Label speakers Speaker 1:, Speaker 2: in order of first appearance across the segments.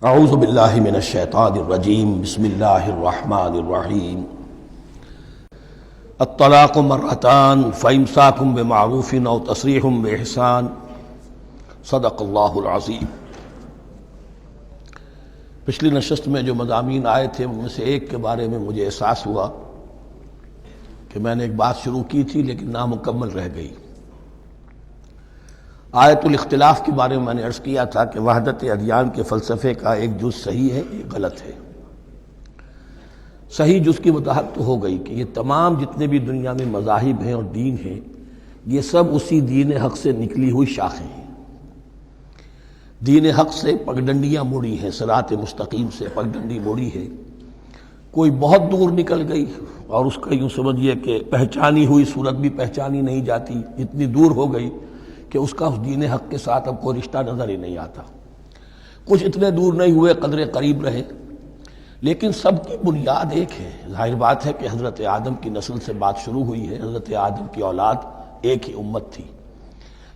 Speaker 1: اعوذ باللہ من الشیطان الرجیم بسم اللہ الرحمن الرحیم الطلاق مرتان فامساک بمعروف او تسریح باحسان صدق اللہ العظیم۔ پچھلی نشست میں جو مضامین آئے تھے ان میں سے ایک کے بارے میں مجھے احساس ہوا کہ میں نے ایک بات شروع کی تھی لیکن نامکمل رہ گئی۔ آیت الاختلاف کے بارے میں نے عرض کیا تھا کہ وحدت ادیان کے فلسفے کا ایک جز صحیح ہے، ایک غلط ہے۔ صحیح جز کی وضاحت تو ہو گئی کہ یہ تمام جتنے بھی دنیا میں مذاہب ہیں اور دین ہیں یہ سب اسی دین حق سے نکلی ہوئی شاخیں ہیں۔ دین حق سے پگڈنڈیاں مڑی ہیں، صراط مستقیم سے پگڈنڈی مڑی ہے، کوئی بہت دور نکل گئی اور اس کا یوں سمجھیے کہ پہچانی ہوئی صورت بھی پہچانی نہیں جاتی، اتنی دور ہو گئی کہ اس کا اس دین حق کے ساتھ اب کوئی رشتہ نظر ہی نہیں آتا۔ کچھ اتنے دور نہیں ہوئے، قدرے قریب رہے، لیکن سب کی بنیاد ایک ہے۔ ظاہر بات ہے کہ حضرت آدم کی نسل سے بات شروع ہوئی ہے، حضرت آدم کی اولاد ایک ہی امت تھی۔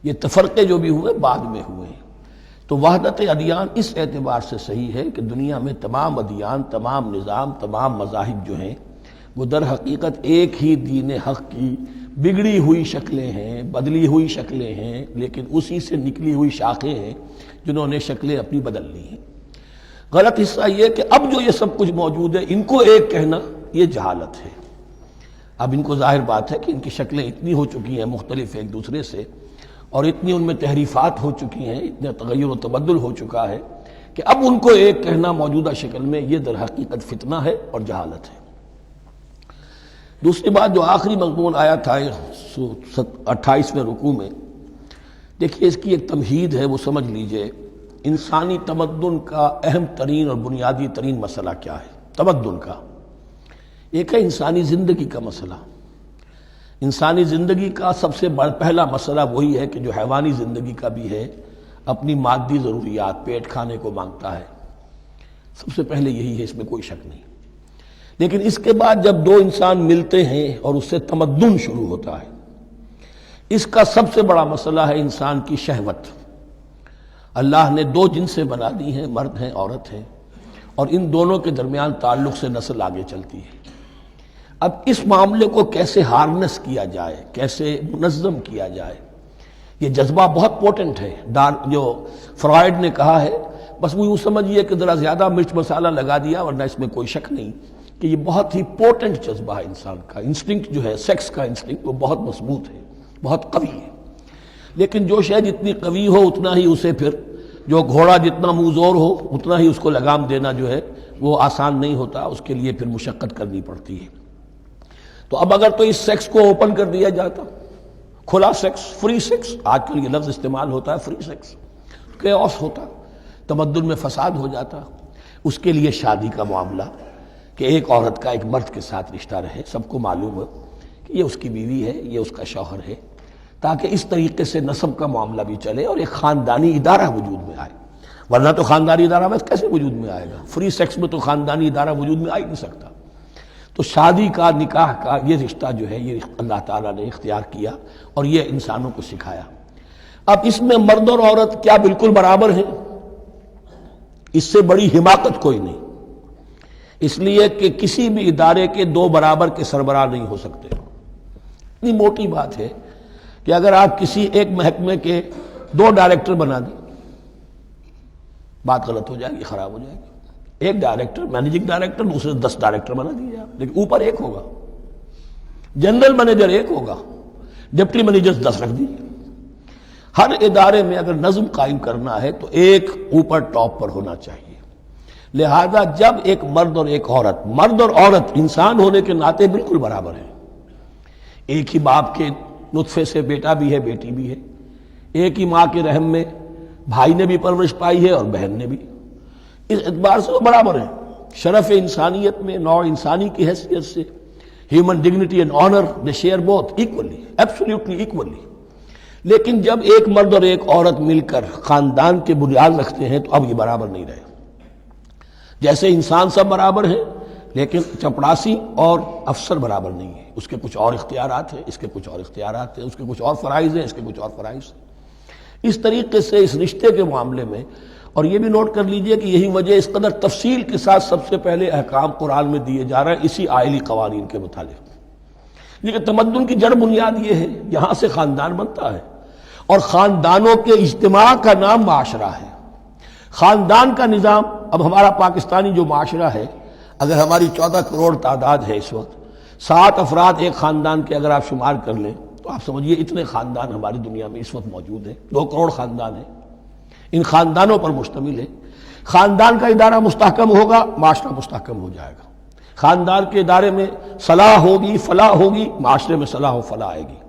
Speaker 1: یہ تفرقے جو بھی ہوئے بعد میں ہوئے ہیں۔ تو وحدت ادیان اس اعتبار سے صحیح ہے کہ دنیا میں تمام ادیان، تمام نظام، تمام مذاہب جو ہیں وہ در حقیقت ایک ہی دین حق کی بگڑی ہوئی شکلیں ہیں، بدلی ہوئی شکلیں ہیں، لیکن اسی سے نکلی ہوئی شاخیں ہیں جنہوں نے شکلیں اپنی بدل لی ہیں۔ غلط حصہ یہ کہ اب جو یہ سب کچھ موجود ہے ان کو ایک کہنا یہ جہالت ہے۔ اب ان کو ظاہر بات ہے کہ ان کی شکلیں اتنی ہو چکی ہیں مختلف ایک دوسرے سے، اور اتنی ان میں تحریفات ہو چکی ہیں، اتنا تغیر و تبدل ہو چکا ہے کہ اب ان کو ایک کہنا موجودہ شکل میں یہ در حقیقت فتنہ ہے اور جہالت ہے۔ دوسری بات جو آخری مضمون آیا تھا 28ویں رکوع میں، دیکھیے اس کی ایک تمہید ہے، وہ سمجھ لیجئے۔ انسانی تمدن کا اہم ترین اور بنیادی ترین مسئلہ کیا ہے تمدن کا؟ ایک ہے انسانی زندگی کا مسئلہ۔ انسانی زندگی کا سب سے پہلا مسئلہ وہی ہے کہ جو حیوانی زندگی کا بھی ہے، اپنی مادی ضروریات، پیٹ کھانے کو مانگتا ہے، سب سے پہلے یہی ہے، اس میں کوئی شک نہیں۔ لیکن اس کے بعد جب دو انسان ملتے ہیں اور اس سے تمدن شروع ہوتا ہے، اس کا سب سے بڑا مسئلہ ہے انسان کی شہوت۔ اللہ نے دو جنسیں بنا دی ہیں، مرد ہیں، عورت ہیں، اور ان دونوں کے درمیان تعلق سے نسل آگے چلتی ہے۔ اب اس معاملے کو کیسے ہارنس کیا جائے، کیسے منظم کیا جائے، یہ جذبہ بہت پوٹنٹ ہے۔ جو فرائڈ نے کہا ہے، بس وہ یوں سمجھیے کہ ذرا زیادہ مرچ مسالہ لگا دیا، ورنہ اس میں کوئی شک نہیں کہ یہ بہت ہی پوٹنٹ جذبہ ہے انسان کا۔ انسٹنکٹ جو ہے، سیکس کا انسٹنکٹ، وہ بہت مضبوط ہے، بہت قوی ہے۔ لیکن جو شے جتنی قوی ہو اتنا ہی اسے پھر، جو گھوڑا جتنا منہ زور ہو اتنا ہی اس کو لگام دینا جو ہے وہ آسان نہیں ہوتا، اس کے لیے پھر مشقت کرنی پڑتی ہے۔ تو اب اگر تو اس سیکس کو اوپن کر دیا جاتا، کھلا سیکس، فری سیکس، آج کل یہ لفظ استعمال ہوتا ہے، فری سیکس، کیوس ہوتا، تمدن میں فساد ہو جاتا۔ اس کے لیے شادی کا معاملہ کہ ایک عورت کا ایک مرد کے ساتھ رشتہ رہے، سب کو معلوم ہو کہ یہ اس کی بیوی ہے، یہ اس کا شوہر ہے، تاکہ اس طریقے سے نسب کا معاملہ بھی چلے اور ایک خاندانی ادارہ وجود میں آئے۔ ورنہ تو خاندانی ادارہ بس کیسے وجود میں آئے گا؟ فری سیکس میں تو خاندانی ادارہ وجود میں آ ہی نہیں سکتا۔ تو شادی کا، نکاح کا یہ رشتہ جو ہے یہ اللہ تعالیٰ نے اختیار کیا اور یہ انسانوں کو سکھایا۔ اب اس میں مرد اور عورت کیا بالکل برابر ہیں؟ اس سے بڑی حماقت کوئی نہیں، اس لیے کہ کسی بھی ادارے کے دو برابر کے سربراہ نہیں ہو سکتے۔ اتنی موٹی بات ہے کہ اگر آپ کسی ایک محکمے کے دو ڈائریکٹر بنا دیں، بات غلط ہو جائے گی، خراب ہو جائے گی۔ ایک ڈائریکٹر، مینیجنگ ڈائریکٹر، دوسرے 10 ڈائریکٹر بنا دیجیے آپ، لیکن اوپر ایک ہوگا، جنرل مینیجر ایک ہوگا، ڈپٹی مینیجر 10 رکھ دیجیے۔ ہر ادارے میں اگر نظم قائم کرنا ہے تو ایک اوپر ٹاپ پر ہونا چاہیے۔ لہذا جب ایک مرد اور ایک عورت، مرد اور عورت انسان ہونے کے ناطے بالکل برابر ہیں، ایک ہی باپ کے نطفے سے بیٹا بھی ہے، بیٹی بھی ہے، ایک ہی ماں کے رحم میں بھائی نے بھی پرورش پائی ہے اور بہن نے بھی، اس اعتبار سے وہ برابر ہیں۔ شرف انسانیت میں، نوع انسانی کی حیثیت سے، human dignity and honour, they share both equally, absolutely equally. لیکن جب ایک مرد اور ایک عورت مل کر خاندان کے بنیاد رکھتے ہیں تو اب یہ برابر نہیں رہے۔ جیسے انسان سب برابر ہیں، لیکن چپڑاسی اور افسر برابر نہیں ہے، اس کے کچھ اور اختیارات ہیں، اس کے کچھ اور اختیارات ہیں، اس کے کچھ اور فرائض ہیں، اس کے کچھ اور فرائض ہیں۔ اس طریقے سے اس رشتے کے معاملے میں اور یہ بھی نوٹ کر لیجئے کہ یہی وجہ اس قدر تفصیل کے ساتھ سب سے پہلے احکام قرآن میں دیے جا رہے ہیں اسی آئلی قوانین کے متعلق۔ لیکن تمدن کی جڑ بنیاد یہ ہے، یہاں سے خاندان بنتا ہے، اور خاندانوں کے اجتماع کا نام معاشرہ ہے۔ خاندان کا نظام، اب ہمارا پاکستانی جو معاشرہ ہے، اگر ہماری 14 کروڑ تعداد ہے اس وقت، 7 افراد ایک خاندان کے اگر آپ شمار کر لیں تو آپ سمجھیے اتنے خاندان ہماری دنیا میں اس وقت موجود ہیں، 2 کروڑ خاندان ہیں، ان خاندانوں پر مشتمل ہے۔ خاندان کا ادارہ مستحکم ہوگا، معاشرہ مستحکم ہو جائے گا۔ خاندان کے ادارے میں صلاح ہوگی، فلاح ہوگی، معاشرے میں صلاح و فلاح آئے گی۔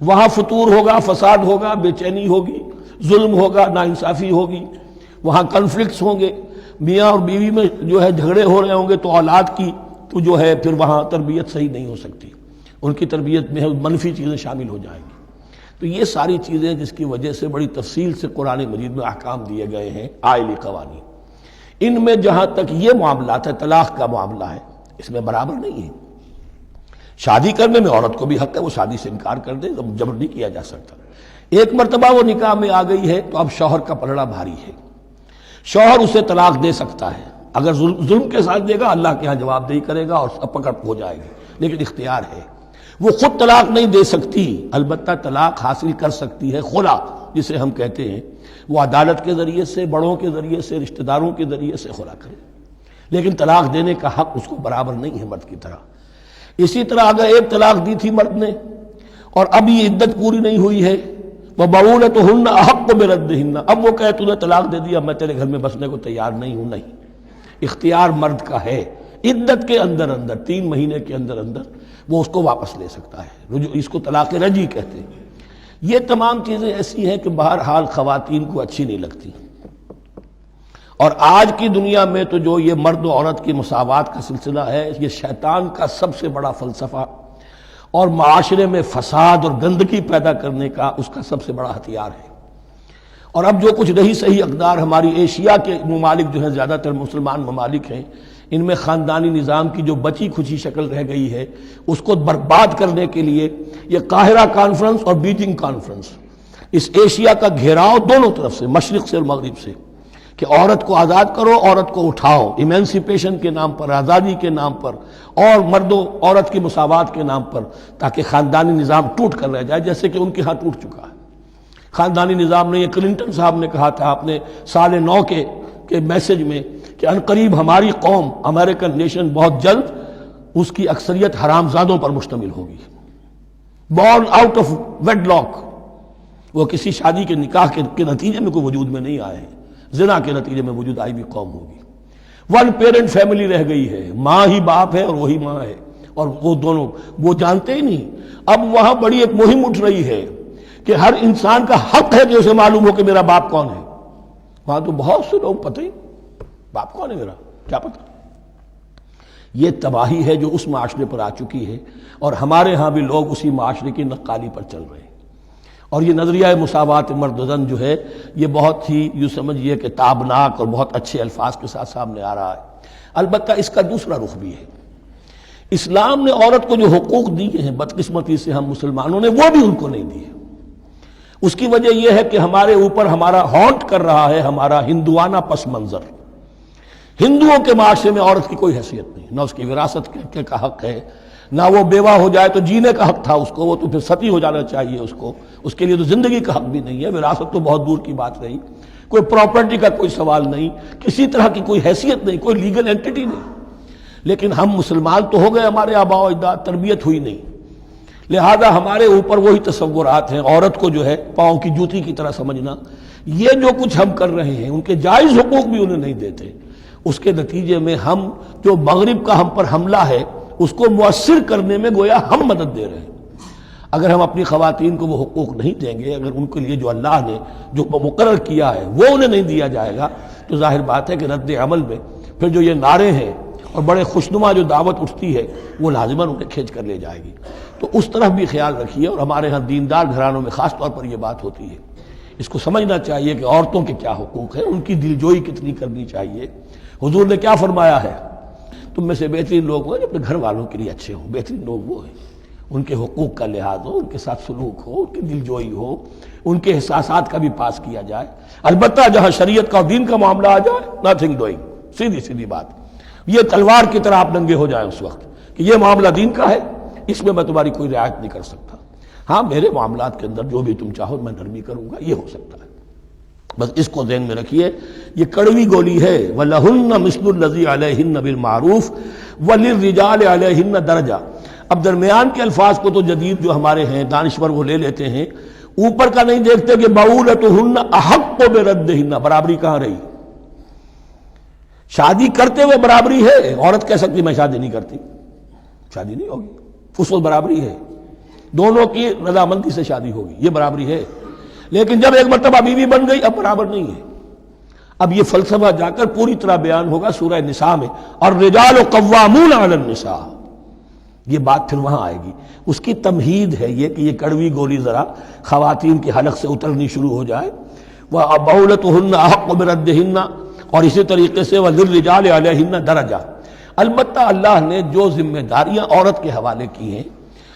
Speaker 1: وہاں فتور ہوگا، فساد ہوگا، بے چینی ہوگی، ظلم ہوگا، ناانصافی ہوگی، وہاں کنفلکٹس ہوں گے، میاں اور بیوی میں جو ہے جھگڑے ہو رہے ہوں گے تو اولاد کی تو جو ہے پھر وہاں تربیت صحیح نہیں ہو سکتی، ان کی تربیت میں منفی چیزیں شامل ہو جائیں گی۔ تو یہ ساری چیزیں جس کی وجہ سے بڑی تفصیل سے قرآن مجید میں احکام دیے گئے ہیں آئلی قوانین، ان میں جہاں تک یہ معاملات ہے، طلاق کا معاملہ ہے، اس میں برابر نہیں ہے۔ شادی کرنے میں عورت کو بھی حق ہے، وہ شادی سے انکار کر دے، جبر نہیں کیا جا سکتا۔ ایک مرتبہ وہ نکاح میں آ گئی ہے تو اب شوہر کا پلڑا بھاری ہے، شوہر اسے طلاق دے سکتا ہے، اگر ظلم کے ساتھ دے گا اللہ کے ہاں جواب دہی کرے گا اور پکڑ ہو جائے گی، لیکن اختیار ہے۔ وہ خود طلاق نہیں دے سکتی، البتہ طلاق حاصل کر سکتی ہے، خلا جسے ہم کہتے ہیں، وہ عدالت کے ذریعے سے، بڑوں کے ذریعے سے، رشتہ داروں کے ذریعے سے خلا کرے، لیکن طلاق دینے کا حق اس کو برابر نہیں ہے مرد کی طرح۔ اسی طرح اگر ایک طلاق دی تھی مرد نے اور اب یہ عدت پوری نہیں ہوئی ہے، وَبَعُولَتُهُنَّ أَحَقُّ بِرَدِّهِنَّ، اب وہ کہے تو نے طلاق دے دیا، میں تیرے گھر میں بسنے کو تیار نہیں ہوں، نہیں، اختیار مرد کا ہے، عدت کے اندر 3 مہینے کے اندر وہ اس کو واپس لے سکتا ہے، اس کو طلاق رجعی کہتے ہیں۔ یہ تمام چیزیں ایسی ہیں کہ بہرحال خواتین کو اچھی نہیں لگتی، اور آج کی دنیا میں تو جو یہ مرد و عورت کی مساوات کا سلسلہ ہے، یہ شیطان کا سب سے بڑا فلسفہ اور معاشرے میں فساد اور گندگی پیدا کرنے کا اس کا سب سے بڑا ہتھیار ہے۔ اور اب جو کچھ رہی صحیح اقدار ہماری ایشیا کے ممالک جو ہیں، زیادہ تر مسلمان ممالک ہیں، ان میں خاندانی نظام کی جو بچی کھچی شکل رہ گئی ہے اس کو برباد کرنے کے لیے یہ قاہرہ کانفرنس اور بیجنگ کانفرنس، اس ایشیا کا گھیراؤ دونوں طرف سے، مشرق سے اور مغرب سے، کہ عورت کو آزاد کرو، عورت کو اٹھاؤ، ایمینسیپیشن کے نام پر، آزادی کے نام پر، اور مرد و عورت کی مساوات کے نام پر، تاکہ خاندانی نظام ٹوٹ کر رہ جائے، جیسے کہ ان کے ہاں ٹوٹ چکا ہے خاندانی نظام نے۔ یہ کلنٹن صاحب نے کہا تھا اپنے سال 9 کے میسج میں کہ عنقریب ہماری قوم، امریکن نیشن، بہت جلد اس کی اکثریت حرام زادوں پر مشتمل ہوگی، born out of wedlock, وہ کسی شادی کے نکاح کے نتیجے میں کوئی وجود میں نہیں آئے ہیں، زنا کے نتیجے میں وجود آئی بھی قوم ہوگی۔ 1 پیرنٹ فیملی رہ گئی ہے، ماں ہی باپ ہے اور وہی ماں ہے، اور وہ دونوں وہ جانتے ہی نہیں۔ اب وہاں بڑی ایک مہم اٹھ رہی ہے کہ ہر انسان کا حق ہے کہ اسے معلوم ہو کہ میرا باپ کون ہے۔ وہاں تو بہت سے لوگ پتہ ہی باپ کون ہے میرا، کیا پتہ۔ یہ تباہی ہے جو اس معاشرے پر آ چکی ہے، اور ہمارے ہاں بھی لوگ اسی معاشرے کی نقالی پر چل رہے ہیں۔ اور یہ نظریہ مساوات مرد و زن جو ہے یہ بہت ہی یوں سمجھیے کہ تابناک اور بہت اچھے الفاظ کے ساتھ سامنے آ رہا ہے۔ البتہ اس کا دوسرا رخ بھی ہے، اسلام نے عورت کو جو حقوق دیے ہیں بدقسمتی سے ہم مسلمانوں نے وہ بھی ان کو نہیں دیے۔ اس کی وجہ یہ ہے کہ ہمارے اوپر ہمارا ہانٹ کر رہا ہے ہمارا ہندوانہ پس منظر۔ ہندوؤں کے معاشرے میں عورت کی کوئی حیثیت نہیں، نہ اس کی وراثت کا حق ہے، نہ وہ بیوہ ہو جائے تو جینے کا حق تھا اس کو، وہ تو پھر ستی ہو جانا چاہیے اس کو، اس کے لیے تو زندگی کا حق بھی نہیں ہے، وراثت تو بہت دور کی بات رہی، کوئی پراپرٹی کا کوئی سوال نہیں، کسی طرح کی کوئی حیثیت نہیں، کوئی لیگل اینٹیٹی نہیں۔ لیکن ہم مسلمان تو ہو گئے، ہمارے آباء و اجداد، تربیت ہوئی نہیں، لہذا ہمارے اوپر وہی تصورات ہیں، عورت کو جو ہے پاؤں کی جوتی کی طرح سمجھنا۔ یہ جو کچھ ہم کر رہے ہیں ان کے جائز حقوق بھی انہیں نہیں دیتے، اس کے نتیجے میں ہم جو مغرب کا ہم پر حملہ ہے اس کو مؤثر کرنے میں گویا ہم مدد دے رہے ہیں۔ اگر ہم اپنی خواتین کو وہ حقوق نہیں دیں گے، اگر ان کے لیے جو اللہ نے جو مقرر کیا ہے وہ انہیں نہیں دیا جائے گا، تو ظاہر بات ہے کہ رد عمل میں پھر جو یہ نعرے ہیں اور بڑے خوشنما جو دعوت اٹھتی ہے وہ لازماً انہیں کھینچ کر لے جائے گی۔ تو اس طرف بھی خیال رکھیے، اور ہمارے ہاں دیندار گھرانوں میں خاص طور پر یہ بات ہوتی ہے، اس کو سمجھنا چاہیے کہ عورتوں کے کیا حقوق ہیں، ان کی دلجوئی کتنی کرنی چاہیے۔ حضور نے کیا فرمایا ہے؟ تم میں سے بہترین لوگ وہ جو اپنے گھر والوں کے لیے اچھے ہوں، بہترین لوگ وہ ہیں، ان کے حقوق کا لحاظ ہو، ان کے ساتھ سلوک ہو، ان کی دل جوئی ہو، ان کے احساسات کا بھی پاس کیا جائے۔ البتہ جہاں شریعت کا اور دین کا معاملہ آ جائے، نتھنگ ڈوئنگ، سیدھی سیدھی بات، یہ تلوار کی طرح آپ ننگے ہو جائیں اس وقت کہ یہ معاملہ دین کا ہے، اس میں میں تمہاری کوئی رعایت نہیں کر سکتا، ہاں میرے معاملات کے اندر جو بھی تم چاہو میں نرمی کروں گا، یہ ہو سکتا ہے۔ بس اس کو ذہن میں رکھیے، یہ کڑوی گولی ہے۔ وَلَهُنَّ مِثْلُ الَّذِي عَلَيْهِنَّ بِالْمَعْرُوفِ وَلِلرِّجَالِ عَلَيْهِنَّ دَرَجَةٌ۔ اب درمیان کے الفاظ کو تو جدید جو ہمارے ہیں دانشور وہ لے لیتے ہیں، اوپر کا نہیں دیکھتے کہ بَعُولَتُهُنَّ أَحَقُّ بِرَدِّهِنَّ، برابری کہاں رہی؟ شادی کرتے ہوئے برابری ہے، عورت کہہ سکتی میں شادی نہیں کرتی، شادی نہیں ہوگی، اس وقت برابری ہے، دونوں کی رضامندی سے شادی ہوگی، یہ برابری ہے۔ لیکن جب ایک مرتبہ بیوی بن گئی اب برابر نہیں ہے۔ اب یہ فلسفہ جا کر پوری طرح بیان ہوگا سورہ نساء میں، اور رجال قوامون علی النساء، یہ بات پھر وہاں آئے گی۔ اس کی تمہید ہے یہ کہ یہ کڑوی گولی ذرا خواتین کے حلق سے اترنی شروع ہو جائے۔ وَبَعُولَتُهُنَّ أَحَقُّ بِرَدِّهِنَّ، اور اسی طریقے سے وَلِلرِّجَالِ عَلَيْهِنَّ دَرَجَةٌ۔ البتہ اللہ نے جو ذمہ داریاں عورت کے حوالے کی ہیں،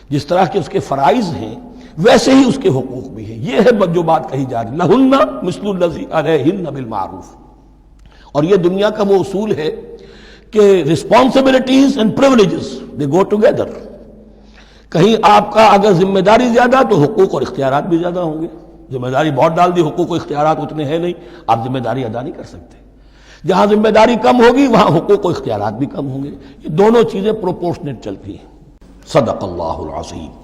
Speaker 1: جس طرح کے اس کے فرائض ہیں ویسے ہی اس کے حقوق بھی ہیں، یہ ہے جو بات کہی جا رہی، لَهُنَّ مِثْلُ الَّذِي عَلَيْهِنَّ بِالْمَعْرُوفِ۔ اور یہ دنیا کا وہ اصول ہے کہ responsibilities and privileges they go together۔ کہیں آپ کا اگر ذمہ داری زیادہ تو حقوق اور اختیارات بھی زیادہ ہوں گے، ذمہ داری بہت ڈال دی، حقوق و اختیارات اتنے ہیں نہیں، آپ ذمہ داری ادا نہیں کر سکتے۔ جہاں ذمہ داری کم ہوگی وہاں حقوق و اختیارات بھی کم ہوں گے، یہ دونوں چیزیں پروپورشنیٹ چلتی ہیں۔ صدق اللہ العظیم۔